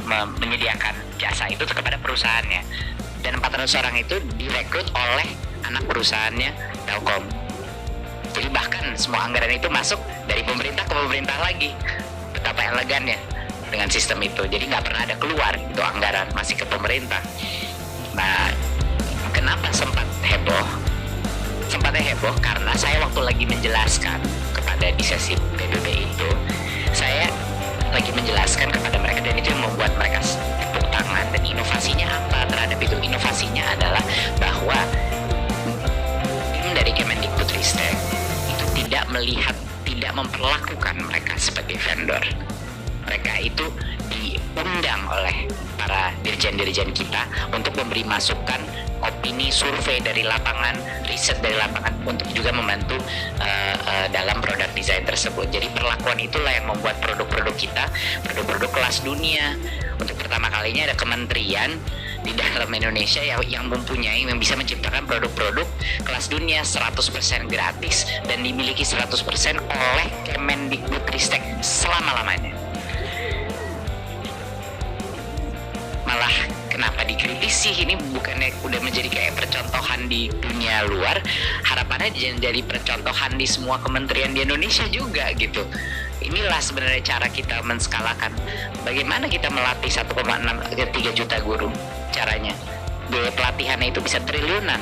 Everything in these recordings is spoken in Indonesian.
menyediakan jasa itu kepada perusahaannya. Dan 400 orang itu direkrut oleh anak perusahaannya Telkom. Jadi bahkan semua anggaran itu masuk dari pemerintah ke pemerintah lagi. Betapa elegannya dengan sistem itu. Jadi nggak pernah ada keluar itu anggaran, masih ke pemerintah. Nah, kenapa sempat heboh? Sempatnya heboh karena saya waktu lagi menjelaskan kepada di sesi PBB itu, saya lagi menjelaskan kepada mereka, dan itu yang membuat mereka tepuk tangan. Dan inovasinya apa terhadap itu? Inovasinya adalah bahwa tim dari Kemendikbudristek itu tidak memperlakukan mereka sebagai vendor. Mereka itu diundang oleh para dirjen-dirjen kita untuk memberi masukan, opini, survei dari lapangan, riset dari lapangan, untuk juga membantu dalam produk desain tersebut. Jadi perlakuan itulah yang membuat produk-produk kita, produk-produk kelas dunia. Untuk pertama kalinya ada kementerian di dalam Indonesia yang bisa menciptakan produk-produk kelas dunia 100% gratis dan dimiliki 100% oleh Kemendikbudristek selama-lamanya. Malah kenapa dikritisi, ini bukannya udah menjadi kayak percontohan di dunia luar, harapannya jadi percontohan di semua kementerian di Indonesia juga gitu. Inilah sebenarnya cara kita menskalakan. Bagaimana kita melatih 1,3 juta guru? Caranya biaya pelatihannya itu bisa triliunan,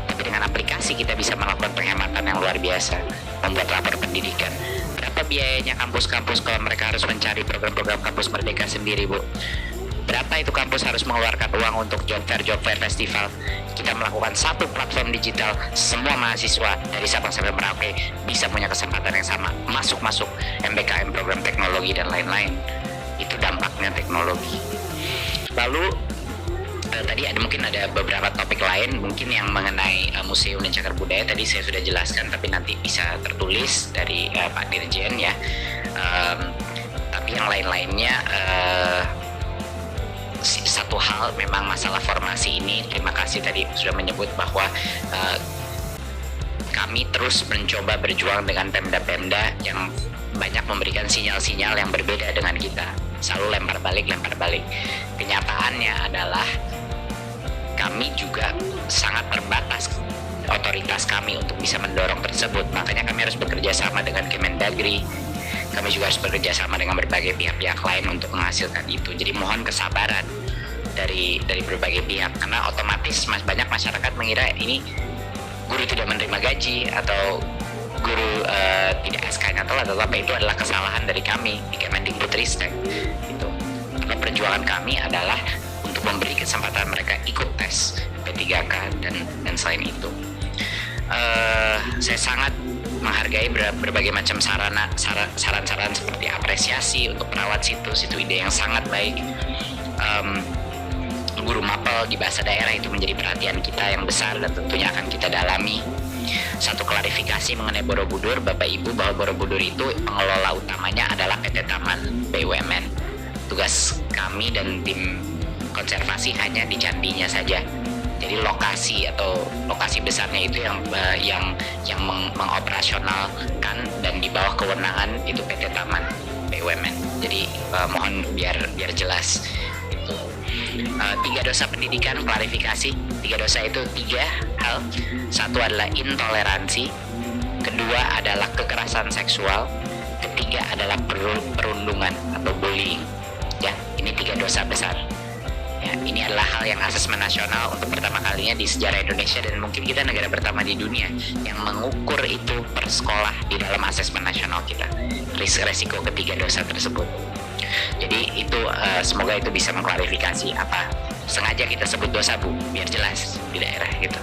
tapi dengan aplikasi kita bisa melakukan penghematan yang luar biasa, membuat lapor pendidikan. Berapa biayanya kampus-kampus kalau mereka harus mencari program-program kampus merdeka sendiri, Bu? Berapa itu kampus harus mengeluarkan uang untuk job fair festival? Kita melakukan satu platform digital, semua mahasiswa dari Sabang sampai Merauke bisa punya kesempatan yang sama, masuk MBKM, program teknologi dan lain-lain. Itu dampaknya teknologi. Lalu tadi mungkin ada beberapa topik lain mungkin yang mengenai museum dan cagar budaya, tadi saya sudah jelaskan, tapi nanti bisa tertulis dari Pak Dirjen ya. Tapi yang lain-lainnya, satu hal memang masalah formasi ini, terima kasih tadi sudah menyebut bahwa kami terus mencoba berjuang dengan pemda-pemda yang banyak memberikan sinyal-sinyal yang berbeda dengan kita, selalu lempar balik. Kenyataannya adalah kami juga sangat terbatas otoritas kami untuk bisa mendorong tersebut. Makanya kami harus bekerja sama dengan Kemendagri. Kami juga harus bekerja sama dengan berbagai pihak-pihak lain untuk menghasilkan itu. Jadi mohon kesabaran dari berbagai pihak, karena otomatis banyak masyarakat mengira ini guru tidak menerima gaji atau guru tidak SK-nya telat atau apa. Itu adalah kesalahan dari kami di Kemendikbudristek. Itu karena perjuangan kami adalah untuk memberi kesempatan mereka ikut tes P3K dan selain itu. Saya sangat menghargai berbagai macam saran-saran seperti apresiasi untuk perawat situs, itu ide yang sangat baik. Guru mapel di bahasa daerah itu menjadi perhatian kita yang besar dan tentunya akan kita dalami. Satu klarifikasi mengenai Borobudur, Bapak Ibu, bahwa Borobudur itu pengelola utamanya adalah PT Taman BUMN. Tugas kami dan tim konservasi hanya di candinya saja. Jadi lokasi besarnya itu yang mengoperasionalkan dan di bawah kewenangan itu PT Taman BUMN. Jadi mohon biar jelas itu. 3 dosa pendidikan, klarifikasi. 3 dosa itu 3 hal. Satu adalah intoleransi, kedua adalah kekerasan seksual, ketiga adalah perundungan atau bullying. Ya, ini 3 dosa besar. Ya, ini adalah hal yang asesmen nasional untuk pertama kalinya di sejarah Indonesia, dan mungkin kita negara pertama di dunia yang mengukur itu per sekolah di dalam asesmen nasional kita, resiko ketiga dosa tersebut. Jadi itu semoga itu bisa mengklarifikasi apa sengaja kita sebut dosa, Bu, biar jelas di daerah gitu.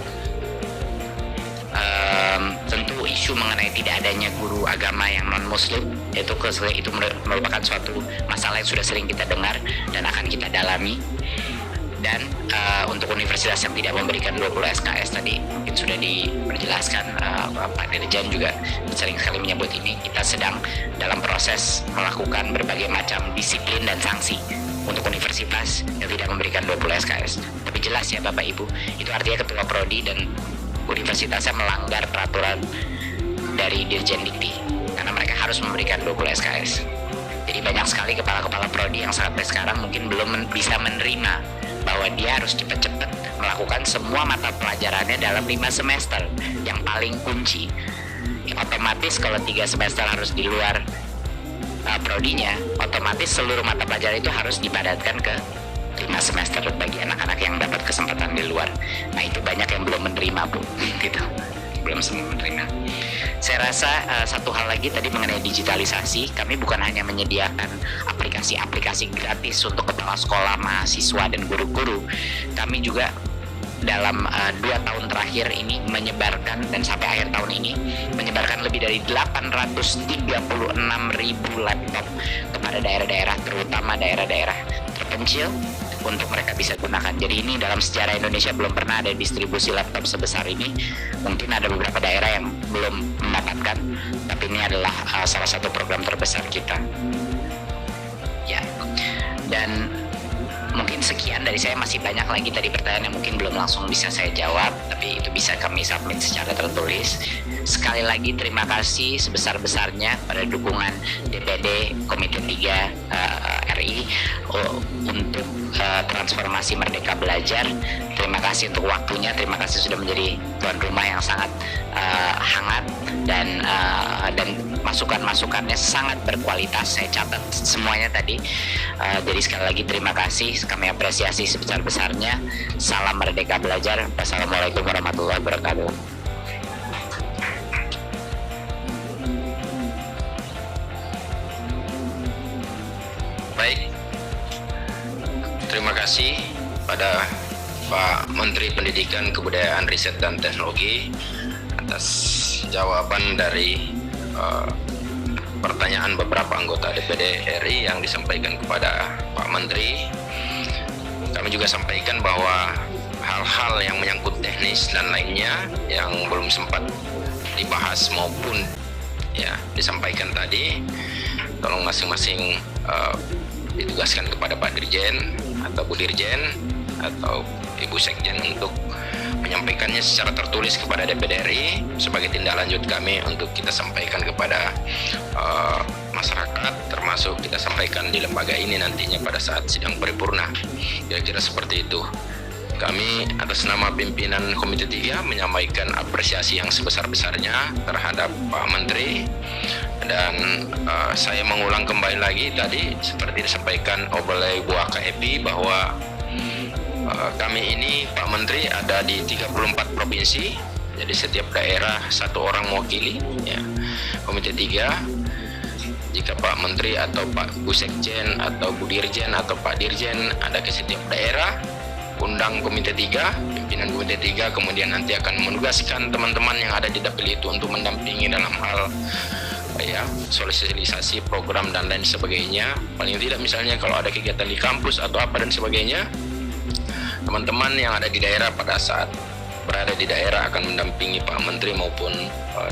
Tentu isu mengenai tidak adanya guru agama yang non muslim itu merupakan suatu masalah yang sudah sering kita dengar dan akan kita dalami. Dan untuk universitas yang tidak memberikan 20 SKS tadi mungkin sudah diperjelaskan, Pak Dirjen juga sering sekali menyebut ini. Kita sedang dalam proses melakukan berbagai macam disiplin dan sanksi untuk universitas yang tidak memberikan 20 SKS. Tapi jelas ya Bapak Ibu, itu artinya ketua prodi dan universitasnya melanggar peraturan dari Dirjen Dikti karena mereka harus memberikan 20 SKS. Jadi banyak sekali kepala-kepala prodi yang sampai sekarang mungkin belum bisa menerima bahwa dia harus cepat-cepat melakukan semua mata pelajarannya dalam 5 semester yang paling kunci. Otomatis kalau 3 semester harus di luar prodinya, otomatis seluruh mata pelajaran itu harus dipadatkan ke 5 semester bagi anak-anak yang dapat kesempatan di luar. Nah itu banyak yang belum menerima Bu, gitu. Belum semua menerima. Saya rasa satu hal lagi tadi mengenai digitalisasi, kami bukan hanya menyediakan aplikasi-aplikasi gratis untuk kepala sekolah, mahasiswa, dan guru-guru. Kami juga dalam 2 tahun terakhir ini menyebarkan, dan sampai akhir tahun ini menyebarkan lebih dari 836.000 laptop kepada daerah-daerah, terutama daerah-daerah terpencil, untuk mereka bisa gunakan. Jadi ini dalam sejarah Indonesia belum pernah ada distribusi laptop sebesar ini. Mungkin ada beberapa daerah yang belum mendapatkan, tapi ini adalah salah satu program terbesar kita. Ya, dan mungkin sekian dari saya. Masih banyak lagi tadi pertanyaan yang mungkin belum langsung bisa saya jawab, tapi itu bisa kami submit secara tertulis. Sekali lagi terima kasih sebesar-besarnya pada dukungan DPD Komite 3 RI untuk transformasi Merdeka Belajar. Terima kasih untuk waktunya, terima kasih sudah menjadi tuan rumah yang sangat hangat, dan masukan-masukannya sangat berkualitas. Saya catat semuanya tadi. Jadi sekali lagi terima kasih, kami apresiasi sebesar-besarnya. Salam Merdeka Belajar. Wassalamualaikum warahmatullahi wabarakatuh. Baik, terima kasih pada Pak Menteri Pendidikan, Kebudayaan, Riset, dan Teknologi atas jawaban dari pertanyaan beberapa anggota DPD RI yang disampaikan kepada Pak Menteri. Kami juga sampaikan bahwa hal-hal yang menyangkut teknis dan lainnya yang belum sempat dibahas maupun disampaikan tadi, tolong masing-masing ditugaskan kepada Pak Dirjen atau Bu Dirjen atau Ibu Sekjen untuk menyampaikannya secara tertulis kepada DPD RI sebagai tindak lanjut kami untuk kita sampaikan kepada masyarakat, termasuk kita sampaikan di lembaga ini nantinya pada saat sidang paripurna. Kira-kira seperti itu. Kami atas nama pimpinan Komite 3 menyampaikan apresiasi yang sebesar-besarnya terhadap Pak Menteri, dan saya mengulang kembali lagi tadi seperti disampaikan oleh Bu AKEPI bahwa kami ini Pak Menteri ada di 34 provinsi, jadi setiap daerah satu orang mewakili ya. Komite 3, jika Pak Menteri atau Pak Bu Sekjen atau Bu Dirjen atau Pak Dirjen ada ke setiap daerah, undang Komite 3, pimpinan Komite 3, kemudian nanti akan menugaskan teman-teman yang ada di dapil itu untuk mendampingi dalam hal sosialisasi program dan lain sebagainya. Paling tidak misalnya kalau ada kegiatan di kampus atau apa dan sebagainya, teman-teman yang ada di daerah pada saat berada di daerah akan mendampingi Pak Menteri maupun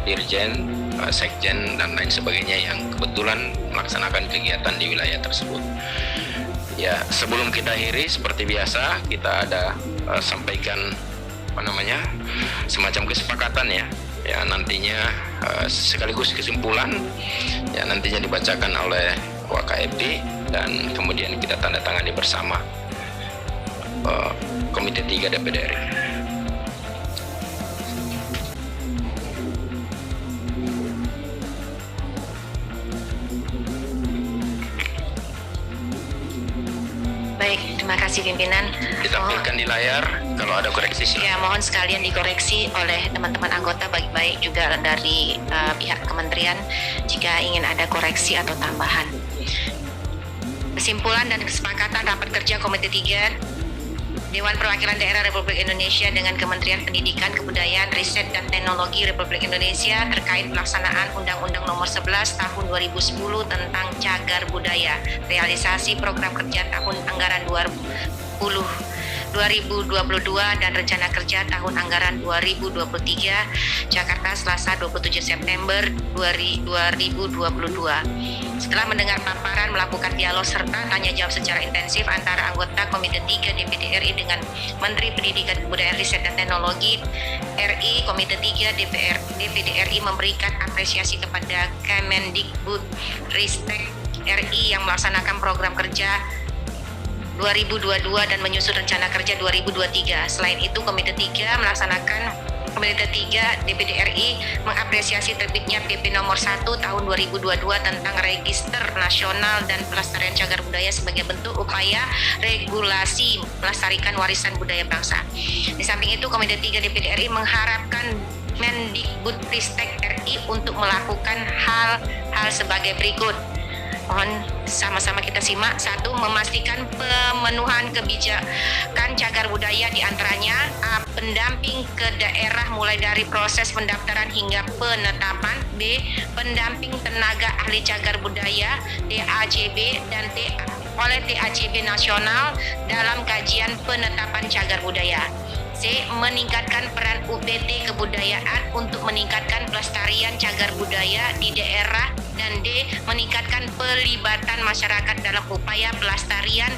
Dirjen, Sekjen, dan lain sebagainya yang kebetulan melaksanakan kegiatan di wilayah tersebut. Ya, sebelum kita akhiri seperti biasa kita ada sampaikan semacam kesepakatan ya nantinya sekaligus kesimpulan ya nantinya dibacakan oleh WKEPI dan kemudian kita tanda tangani bersama Komite 3 DPD RI. Baik, terima kasih pimpinan. Ditampilkan di layar kalau ada koreksi silakan. Ya, mohon sekalian dikoreksi oleh teman-teman anggota, baik-baik juga dari pihak kementerian jika ingin ada koreksi atau tambahan. Kesimpulan dan kesepakatan rapat kerja Komite 3 Dewan Perwakilan Daerah Republik Indonesia dengan Kementerian Pendidikan, Kebudayaan, Riset, dan Teknologi Republik Indonesia terkait pelaksanaan Undang-Undang Nomor 11 Tahun 2010 tentang Cagar Budaya, realisasi program kerja tahun anggaran 2022 dan rencana kerja tahun anggaran 2023, Jakarta, Selasa 27 September 2022. Setelah mendengar paparan, melakukan dialog serta tanya jawab secara intensif antara anggota Komite 3 DPD RI dengan Menteri Pendidikan, Kebudayaan, Riset, dan Teknologi RI, Komite 3 DPD RI memberikan apresiasi kepada Kemendikbud Ristek RI yang melaksanakan program kerja 2022 dan menyusun rencana kerja 2023. Selain itu, Komite 3 DPD RI mengapresiasi terbitnya PP nomor 1 tahun 2022 tentang Register Nasional dan Pelestarian Cagar Budaya sebagai bentuk upaya regulasi melestarikan warisan budaya bangsa. Di samping itu, Komite 3 DPD RI mengharapkan Mendikbudristek RI untuk melakukan hal-hal sebagai berikut. Mohon sama-sama kita simak. 1. Memastikan pemenuhan kebijakan cagar budaya, diantaranya A. Pendamping ke daerah mulai dari proses pendaftaran hingga penetapan. B. Pendamping tenaga ahli cagar budaya DACB dan oleh TACB nasional dalam kajian penetapan cagar budaya. C. Meningkatkan peran UPT kebudayaan untuk meningkatkan pelestarian cagar budaya di daerah. Dan D. Meningkatkan pelibatan masyarakat dalam upaya pelestarian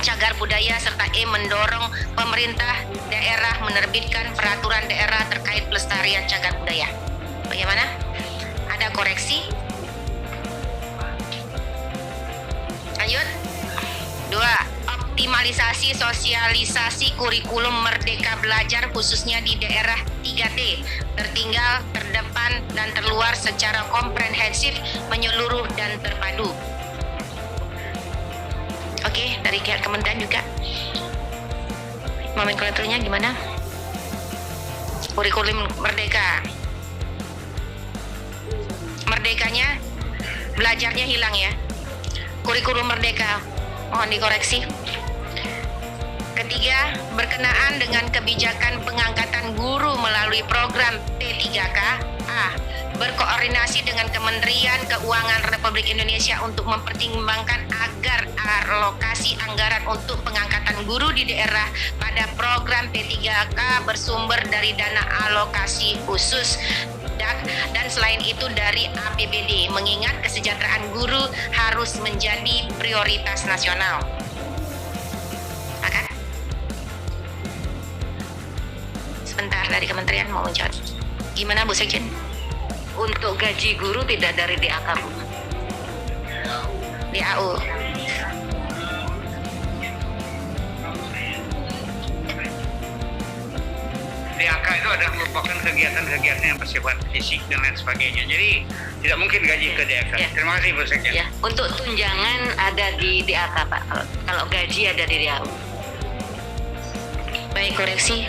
cagar budaya. Serta E. Mendorong pemerintah daerah menerbitkan peraturan daerah terkait pelestarian cagar budaya. Bagaimana? Ada koreksi? Lanjut. 2. Optimalisasi sosialisasi kurikulum Merdeka Belajar khususnya di daerah 3T, tertinggal, terdepan, dan terluar secara komprehensif, menyeluruh, dan terpadu. Oke, dari pihak kementerian juga. Nomenklaturnya gimana? Kurikulum Merdeka. Merdekanya, belajarnya hilang ya. Kurikulum Merdeka, mohon dikoreksi. Ketiga, berkenaan dengan kebijakan pengangkatan guru melalui program P3K. A. Berkoordinasi dengan Kementerian Keuangan Republik Indonesia untuk mempertimbangkan agar alokasi anggaran untuk pengangkatan guru di daerah pada program P3K bersumber dari dana alokasi khusus dan selain itu dari APBD, mengingat kesejahteraan guru harus menjadi prioritas nasional. Sepakat? Sebentar, dari kementerian mau menjawab. Gimana Bu Sekjen? Untuk gaji guru tidak dari DAK, Bu. DAU. DAK itu adalah merupakan kegiatan-kegiatan yang bersifat fisik dan lain sebagainya. Jadi tidak mungkin gaji ke DAK. Ya. Terima kasih Bu Sekjen. Ya, untuk tunjangan ada di DAK, Pak. Kalau gaji ada di DAU. Baik, koreksi.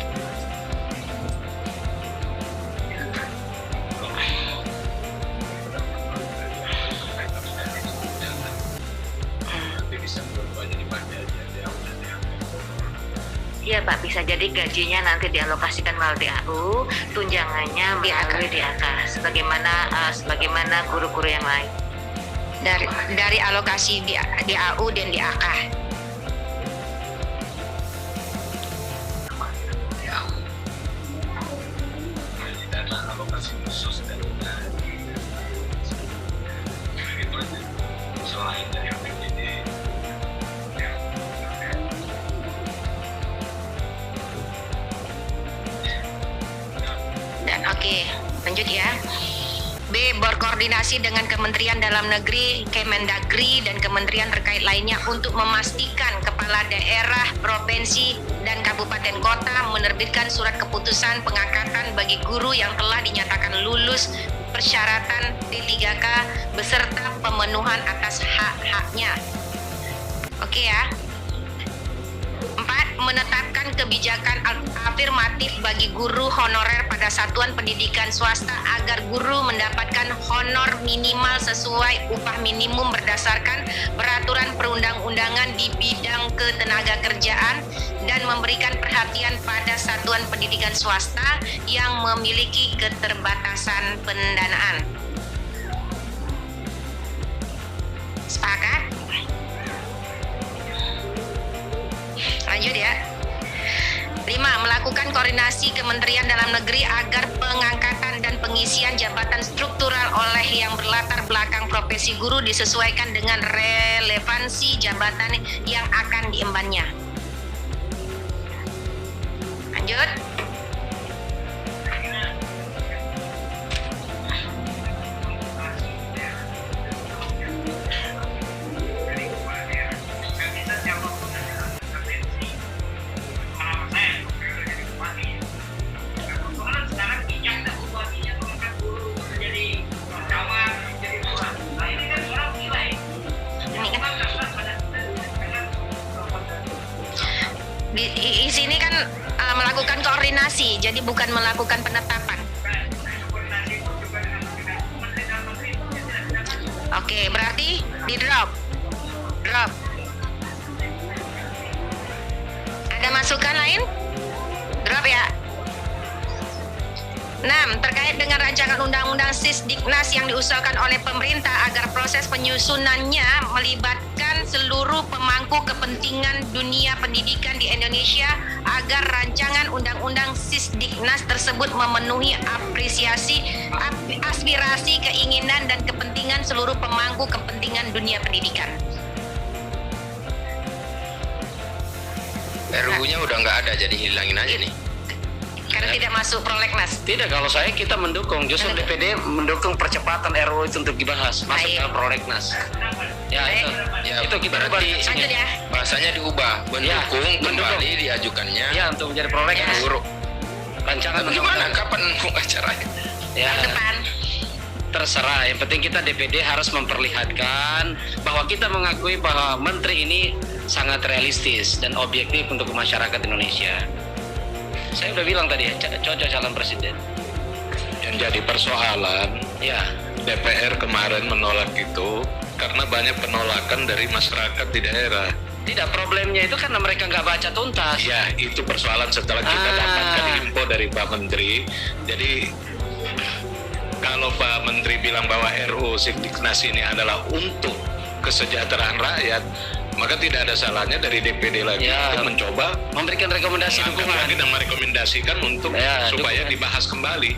Iya Pak, bisa jadi gajinya nanti dialokasikan melalui DAU, tunjangannya melalui DAK, sebagaimana guru-guru yang lain. Dari alokasi DAU dan DAK. Oke, lanjut ya. B. Berkoordinasi dengan Kementerian Dalam Negeri, Kemendagri, dan kementerian terkait lainnya untuk memastikan kepala daerah, provinsi, dan kabupaten kota menerbitkan surat keputusan pengangkatan bagi guru yang telah dinyatakan lulus persyaratan P3K beserta pemenuhan atas hak-haknya. Oke ya. 4. Menetapkan kebijakan afirmatif bagi guru honorer pada satuan pendidikan swasta agar guru mendapatkan honor minimal sesuai upah minimum berdasarkan peraturan perundang-undangan di bidang ketenagakerjaan dan memberikan perhatian pada satuan pendidikan swasta yang memiliki keterbatasan pendanaan. Sepakat? Lanjut ya. 5. Melakukan koordinasi Kementerian Dalam Negeri agar pengangkatan dan pengisian jabatan struktural oleh yang berlatar belakang profesi guru disesuaikan dengan relevansi jabatan yang akan diembannya. Lanjut. rekomendasi, jadi bukan melakukan penetapan. Oke, berarti di drop. Ada masukan lain? Drop ya. 6. Terkait dengan rancangan undang-undang Sisdiknas yang diusulkan oleh pemerintah agar proses penyusunannya melibatkan seluruh pemangku kepentingan dunia pendidikan di Indonesia agar rancangan undang-undang Sisdiknas tersebut memenuhi aspirasi, keinginan dan kepentingan seluruh pemangku kepentingan dunia pendidikan. RUU-nya udah nggak ada, jadi hilangin aja nih. Karena tidak masuk prolegnas. Tidak, kalau saya kita mendukung, justru DPD mendukung percepatan RUU itu untuk dibahas masuk Baik. dalam prolegnas. Ya Baik. itu kita ubah berarti Lanjut ya. bahasanya diubah, mendukung kembali diajukannya. ya untuk menjadi prolegnas. Huruf. Rancangan Tapi gimana? undang-undang. Kapan acaranya? Ya, Tahun depan. terserah. Yang penting kita DPD harus memperlihatkan bahwa kita mengakui bahwa menteri ini sangat realistis dan objektif untuk masyarakat Indonesia. Saya udah bilang tadi, cocok calon presiden. Yang jadi persoalan, Ya, DPR kemarin menolak itu karena banyak penolakan dari masyarakat di daerah. tidak, problemnya itu karena mereka nggak baca tuntas. Ya, itu persoalan setelah kita dapatkan info dari Pak Menteri. Jadi kalau Pak Menteri bilang bahwa RUU Sisdiknas ini adalah untuk kesejahteraan rakyat, maka tidak ada salahnya dari DPD lagi Ya. untuk mencoba Memberikan rekomendasi mengangkat dukungan. lagi dan merekomendasikan untuk Ya, supaya dukungan. dibahas kembali.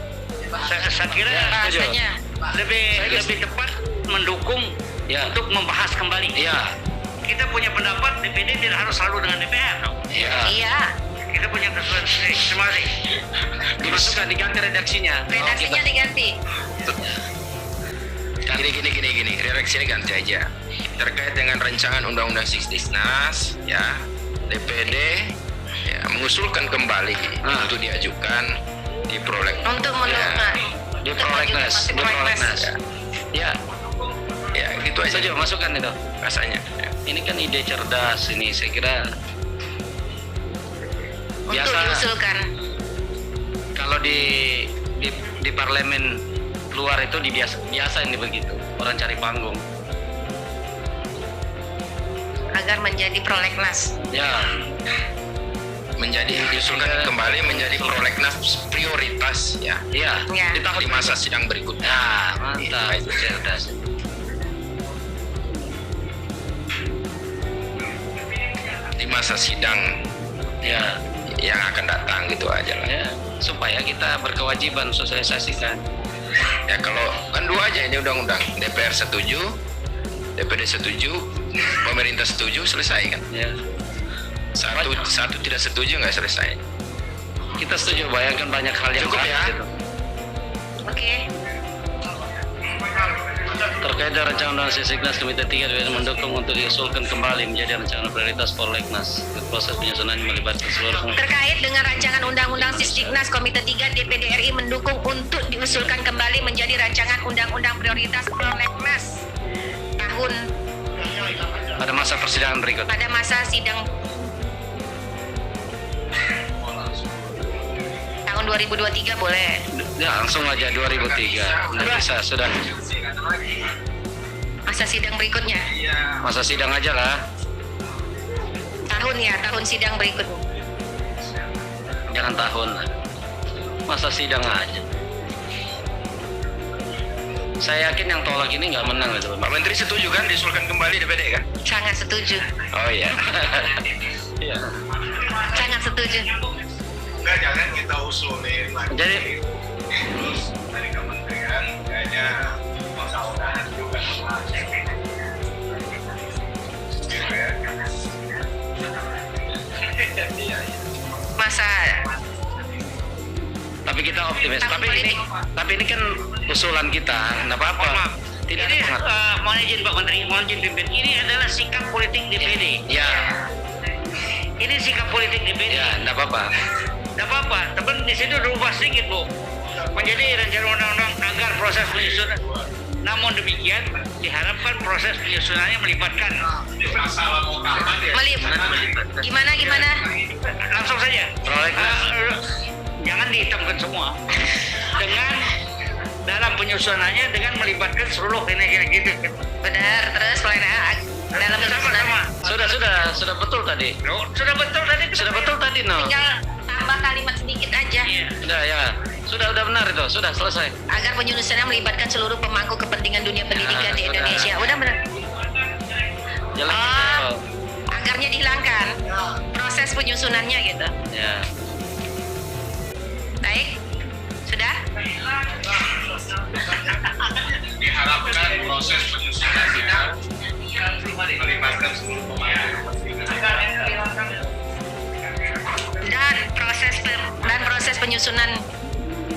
Saya kira Bahasanya. lebih tepat mendukung Ya. untuk membahas kembali. Iya, Kita punya pendapat, DPD tidak harus selalu dengan DPR. iya. Iya. Kita punya kesulitan masing-masing. Dimasukkan, diganti redaksinya. Redaksinya diganti. Gini, redaksinya ganti aja. Terkait dengan rancangan undang-undang Sisdiknas, ya, DPD ya, mengusulkan kembali untuk diajukan di prolegnas. Untuk menolak. Di prolegnas, Untuk di prolegnas. Ya. Ya, Ya, gitu aja saja masukkan itu. rasanya. Ya. Ini kan ide cerdas ini, saya kira Untuk biasa diusulkan. kalau di parlemen luar itu biasa ini begitu, orang cari panggung. Agar menjadi prolegnas. Ya, Diusulkan kembali menjadi prolegnas prioritas, ya. iya. Ya. Di tahun Di masa sidang berikutnya. Nah, mantap. Itu Cerdas. di masa sidang Ya, yang akan datang gitu aja lah. ya, supaya kita berkewajiban sosialisasikan. Ya kalau kan dua aja ini undang-undang, DPR setuju, DPD setuju, pemerintah setuju, selesai kan. Ya, Satu tidak setuju nggak selesai. kita setuju. Bayangkan banyak hal yang Cukup lain ya. gitu. Oke. Terkait dengan rancangan undang Sisdiknas, Komite 3 DPR mendukung untuk diusulkan kembali menjadi rancangan prioritas prolegnas. Proses penyusunan melibatkan seluruh Terkait dengan rancangan undang-undang Sisdiknas, Komite 3 DPD RI mendukung untuk diusulkan kembali menjadi rancangan undang-undang prioritas prolegnas tahun pada masa persidangan berikut. pada masa sidang tahun 2023 boleh. Ya, langsung aja 2003. Udah bisa, sudah. Masa sidang berikutnya. Masa sidang aja lah. Tahun ya, tahun sidang berikutnya. Jangan tahun lah. Masa sidang aja. Saya yakin yang tolak ini nggak menang gitu. Pak Menteri setuju kan diusulkan kembali DPD kan? Sangat setuju. Oh iya. Iya. Sangat setuju. Enggak, jangan kita usulin lagi. Jadi Terus dari kementerian kayaknya mudah-mudahan juga Masa tapi kita optimis. Tahun politik. Tapi ini kan usulan kita, nggak apa-apa. Maaf. Tidak ada Ini pengaruh. mohon izin Pak Menteri, mohon izin pimpin. Ini adalah sikap politik DPD. Ya, Ini sikap politik DPD. ya, nggak apa-apa. Tidak apa-apa, tapi di situ berubah sedikit Bu. Menjadi rancangan undang-undang agar proses penyusunan. Namun demikian, diharapkan proses penyusunannya melibatkan. gimana? Langsung saja. Prolegnas. jangan dihitamkan semua. Dengan dalam penyusunannya dengan melibatkan seluruh ini gitu. Benar, terus pelayanan dalam penyusunan. Sama-sama. Sudah betul tadi. Oh, sudah betul tadi. Sudah betul tadi, no. Tinggal tambah kalimat sedikit aja. Iya. Sudah ya. Sudah benar itu. Sudah selesai. Agar penyusunannya melibatkan seluruh pemangku kepentingan dunia pendidikan di sudah. Indonesia. Udah benar. Jalan Oh. gitu. Agarnya dihilangkan. Proses penyusunannya gitu. Ya. Baik. Sudah? Diharapkan proses penyusunannya melibatkan seluruh Dan proses penyusunan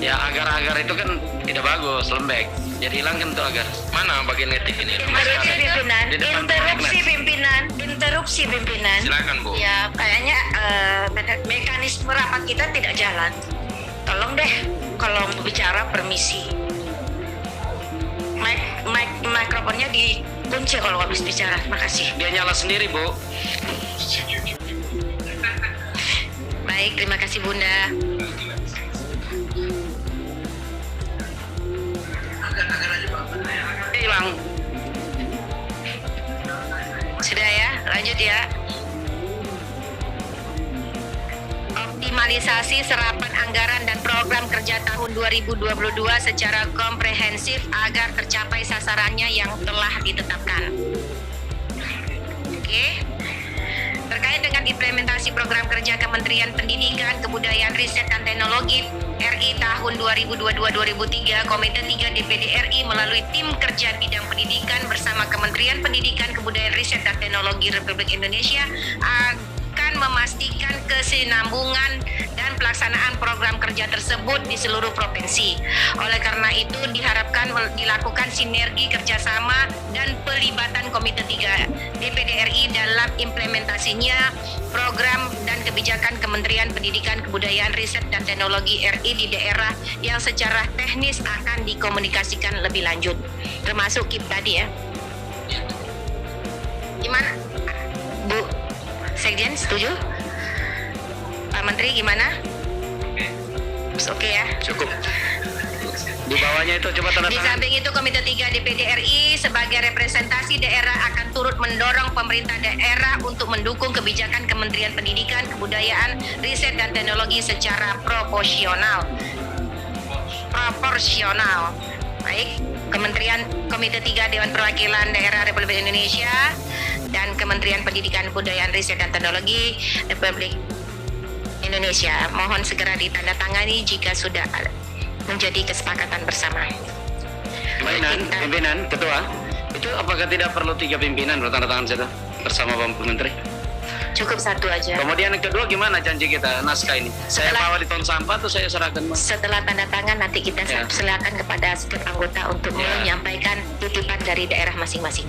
Ya agar-agar itu kan tidak bagus, lembek. Jadi hilangkan tuh agar. Mana bagian ngetik ini? interupsi pimpinan, Di depan interupsi pimpinan. Silakan, Bu. Ya, kayaknya mekanisme rapat kita tidak jalan. Tolong deh, kalau mau bicara permisi. Mikrofonnya dikunci kalau habis bicara. Makasih. Dia nyala sendiri, Bu. Baik, terima kasih Bunda. Hilang. Sudah ya, lanjut ya. Optimalisasi serapan anggaran dan program kerja tahun 2022 secara komprehensif agar tercapai sasarannya yang telah ditetapkan. Oke. Terkait dengan implementasi program kerja Kementerian Pendidikan, Kebudayaan, Riset dan Teknologi RI tahun 2022-2003, Komite 3 DPD RI melalui tim kerja bidang pendidikan bersama Kementerian Pendidikan, Kebudayaan, Riset dan Teknologi Republik Indonesia akan memastikan kesinambungan dan pelaksanaan program kerja tersebut di seluruh provinsi. Oleh karena itu diharapkan dilakukan sinergi kerjasama dan pelibatan Komite 3 DPD RI dalam implementasinya program dan kebijakan Kementerian Pendidikan, Kebudayaan, Riset dan Teknologi RI di daerah yang secara teknis akan dikomunikasikan lebih lanjut, termasuk KIP tadi ya. Gimana, Bu Sekjen, setuju? Pak Menteri gimana? Oke ya. Cukup. Di bawahnya itu coba tanda Di tangan. samping itu Komite 3 DPD RI sebagai representasi daerah akan turut mendorong pemerintah daerah untuk mendukung kebijakan Kementerian Pendidikan, Kebudayaan, Riset dan Teknologi secara proporsional. Baik, Komite 3 Dewan Perwakilan Daerah Republik Indonesia dan Kementerian Pendidikan, Kebudayaan, Riset dan Teknologi Republik Indonesia mohon segera ditandatangani jika sudah menjadi kesepakatan bersama. Pimpinan, ketua. Itu apakah tidak perlu 3 pimpinan bertanda tangan situ bersama Pak Menteri? Cukup satu aja. Kemudian yang kedua gimana janji kita naskah ini? Saya bawa di tong sampah atau saya serahkan, Mas? Setelah tanda tangan nanti kita Ya. silakan kepada setiap anggota untuk Ya. menyampaikan titipan dari daerah masing-masing.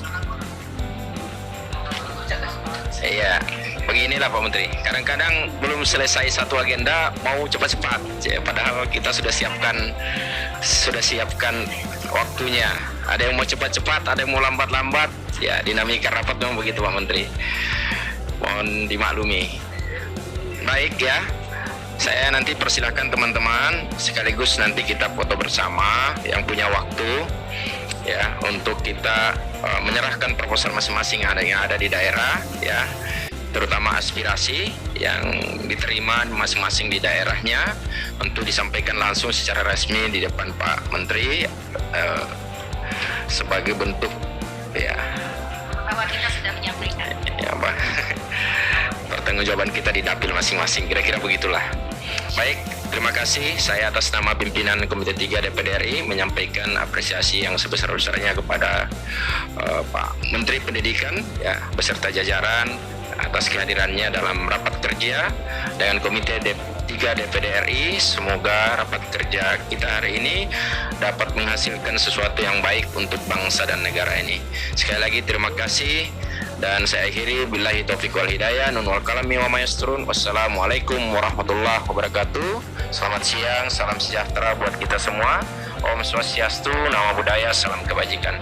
Iya, beginilah Pak Menteri. Kadang-kadang belum selesai satu agenda mau cepat-cepat. Ya, padahal kita sudah siapkan waktunya. Ada yang mau cepat-cepat, ada yang mau lambat-lambat. Ya, dinamika rapat memang begitu Pak Menteri. Mohon dimaklumi. Baik ya. Saya nanti persilakan teman-teman sekaligus nanti kita foto bersama yang punya waktu ya untuk kita menyerahkan proposal masing-masing yang ada di daerah ya, terutama aspirasi yang diterima masing-masing di daerahnya untuk disampaikan langsung secara resmi di depan Pak Menteri sebagai bentuk ya Bahwa kita sudah menyampaikan. ya Pak pertanggungjawaban kita di dapil masing-masing, kira-kira begitulah. Baik, terima kasih. Saya atas nama pimpinan Komite 3 DPD RI menyampaikan apresiasi yang sebesar-besarnya kepada Pak Menteri Pendidikan ya beserta jajaran atas kehadirannya dalam rapat kerja dengan Komite 3 DPD RI. Semoga rapat kerja kita hari ini dapat menghasilkan sesuatu yang baik untuk bangsa dan negara ini. Sekali lagi terima kasih dan saya akhiri billahi taufiq wal hidayah nun wal kalami wa mayasturun. Wassalamualaikum warahmatullahi wabarakatuh. Selamat siang, salam sejahtera buat kita semua. Om Swastiastu, Namo Buddhaya, salam kebajikan.